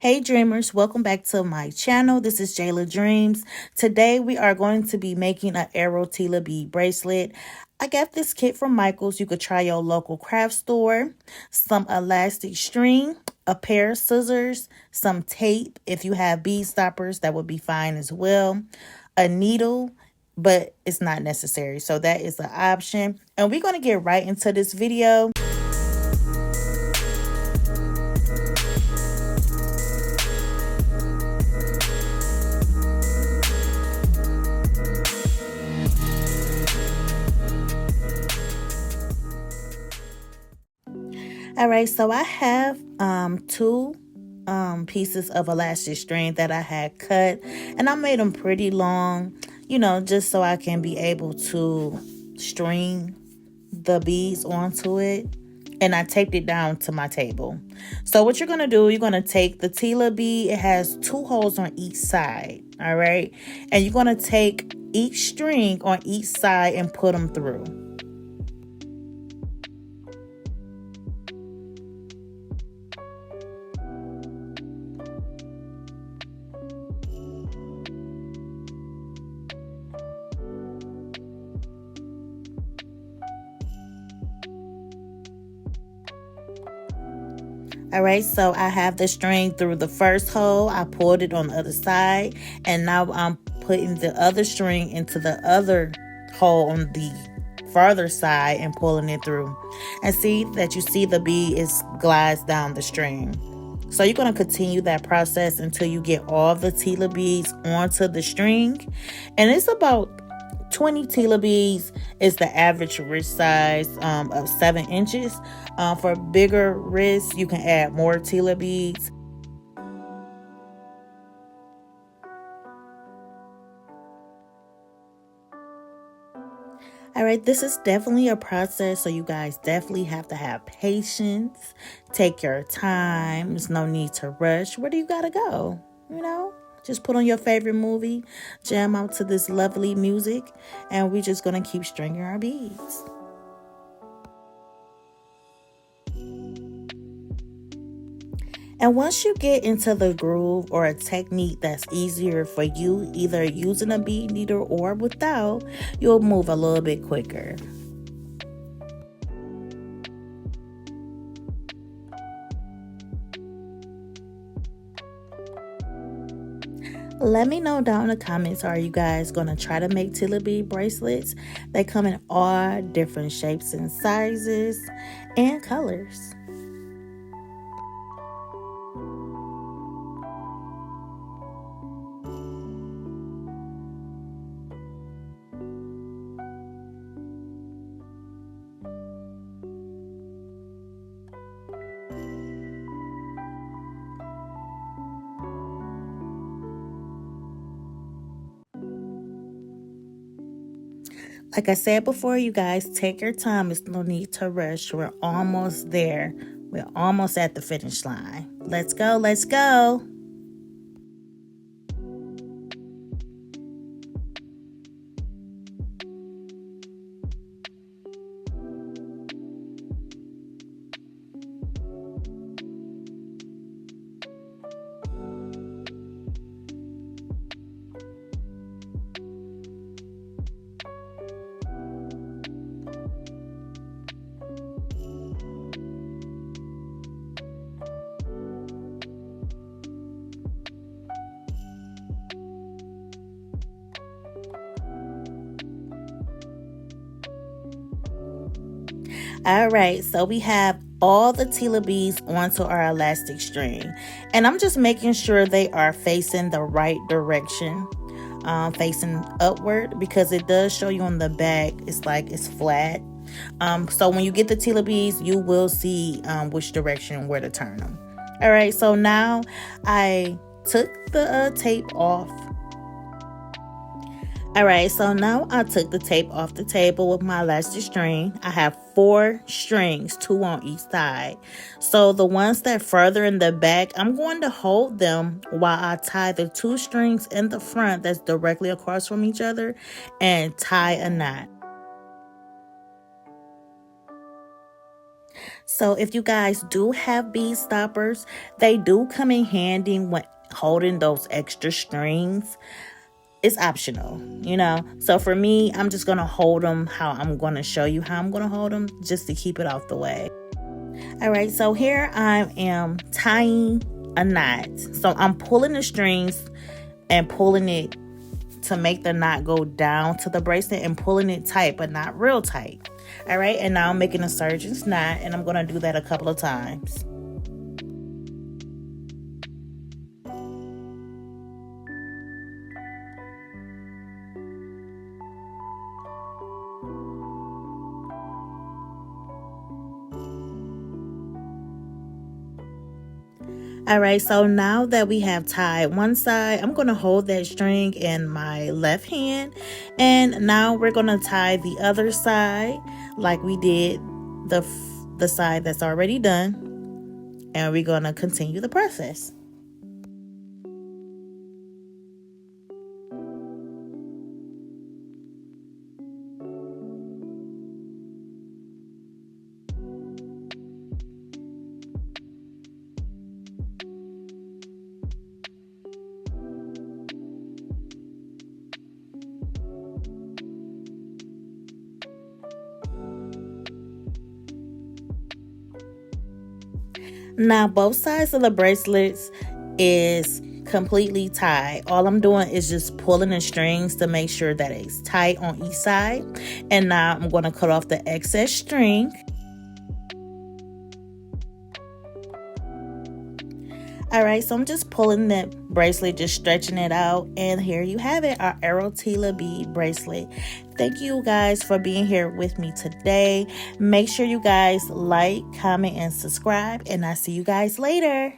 Hey dreamers, welcome back to my channel. This is Jayla Dreams. Today we are going to be making an arrow Tila bead bracelet. I got this kit from Michael's. You could try your local craft store. Some elastic string, a pair of scissors, some tape. If you have bead stoppers, that would be fine as well. A needle, but it's not necessary. So that is an option. And we're going to get right into this video. All right, so I have two pieces of elastic string that I had cut, and I made them pretty long, just so I can be able to string the beads onto it. And I taped it down to my table. So what you're going to do, you're going to take the Tila bead. It has two holes on each side, all right? And you're going to take each string on each side and put them through. All right, so I have the string through the first hole. I pulled it on the other side, and now I'm putting the other string into the other hole on the farther side and pulling it through. And see that you see the bead is glides down the string. So you're going to continue that process until you get all the Tila beads onto the string. And it's about 20 Tila beads is the average wrist size of 7 inches. For bigger wrists, you can add more Tila beads. All right, this is definitely a process, so you guys definitely have to have patience. Take your time. There's no need to rush. Where do you gotta go? Just put on your favorite movie, jam out to this lovely music, and we're just gonna keep stringing our beads. And once you get into the groove or a technique that's easier for you, either using a bead needle or without, you'll move a little bit quicker. Let me know down in the comments, are you guys going to try to make Tila bead bracelets? They come in all different shapes and sizes and colors. Like I said before, you guys, take your time. There's no need to rush. We're almost there. We're almost at the finish line. Let's go. Let's go. All right, so we have all the Tila beads onto our elastic string, and I'm just making sure they are facing the right direction, facing upward, because it does show you on the back it's flat. So when you get the Tila beads, you will see which direction where to turn them. All right, so now I took the tape off. All right, so now I took the tape off the table with my elastic string. I have 4 strings, 2 on each side. So the ones that further in the back, I'm going to hold them while I tie the 2 strings in the front that's directly across from each other and tie a knot. So if you guys do have bead stoppers, they do come in handy when holding those extra strings. It's optional, you know. So for me, I'm just going to hold them how I'm going to show you how I'm going to hold them, just to keep it off the way. All right, so here I am tying a knot. So I'm pulling the strings and pulling it to make the knot go down to the bracelet and pulling it tight, but not real tight. All right, and now I'm making a surgeon's knot, and I'm going to do that a couple of times. All right, so now that we have tied one side, I'm going to hold that string in my left hand. And now we're going to tie the other side like we did the side that's already done. And we're going to continue the process. Now both sides of the bracelets is completely tied. All I'm doing is just pulling the strings to make sure that it's tight on each side. And now I'm going to cut off the excess string. All right, so I'm just pulling the bracelet, just stretching it out, and here you have it, our Arrow Tila bead bracelet. Thank you guys for being here with me today. Make sure you guys like, comment, and subscribe, and I'll see you guys later.